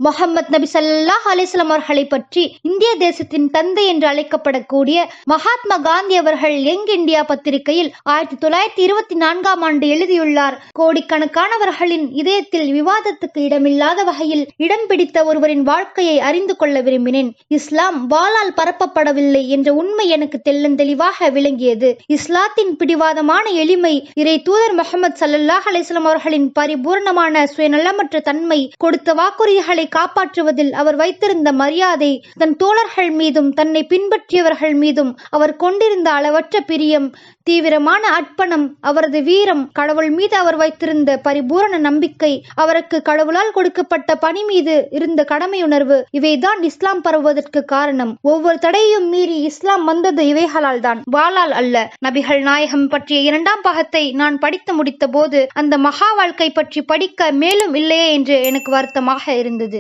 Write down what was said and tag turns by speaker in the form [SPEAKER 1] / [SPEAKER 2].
[SPEAKER 1] முஹம்மது நபி ஸல்லல்லாஹு அலைஹி வஸல்லம் அவர்களை பற்றி இந்திய தேசத்தின் தந்தை என்று அழைக்கப்படக்கூடிய மகாத்மா காந்தி அவர்கள் யங் இந்தியா பத்திரிகையில் 1924ஆம் ஆண்டு எழுதியுள்ளார். கோடிக்கணக்கானவர்களின் இதயத்தில் விவாதத்துக்கு இடமில்லாத வகையில் இடம் பிடித்த ஒருவரின் வாழ்க்கையை அறிந்து கொள்ள விரும்பினேன். இஸ்லாம் வாளால் பரப்பப்படவில்லை என்ற உண்மை எனக்கு தெளிவாக விளங்கியது. இஸ்லாத்தின் பிடிவாதமான எளிமை, இறை தூதர் முஹம்மது ஸல்லல்லாஹு அலைஹி வஸல்லம் அவர்களின் பரிபூர்ணமான சுயநலமற்ற தன்மை, கொடுத்த வாக்குறுதிகளை காப்பாற்றுவதில் அவர் வைத்திருந்த மரியாதை, தன் தோழர்கள் மீதும் தன்னை பின்பற்றியவர்கள் மீதும் அவர் கொண்டிருந்த அளவற்ற பிரியம், தீவிரமான அர்ப்பணம், அவரது வீரம், கடவுள் மீது அவர் வைத்திருந்த பரிபூரண நம்பிக்கை, அவருக்கு கடவுளால் கொடுக்கப்பட்ட பணி மீது இருந்த கடமையுணர்வு, இவைதான் இஸ்லாம் பரவுவதற்கு காரணம். ஒவ்வொரு தடையையும் மீறி இஸ்லாம் வந்தது இவைகளால் தான், வாளால் அல்ல. நபிகள் நாயகம் பற்றிய 2ஆம் பாகத்தை நான் படித்து முடித்த போது அந்த மகா வாழ்க்கை பற்றி படிக்க மேலும் இல்லையே என்று எனக்கு வருத்தமாக இருந்தது.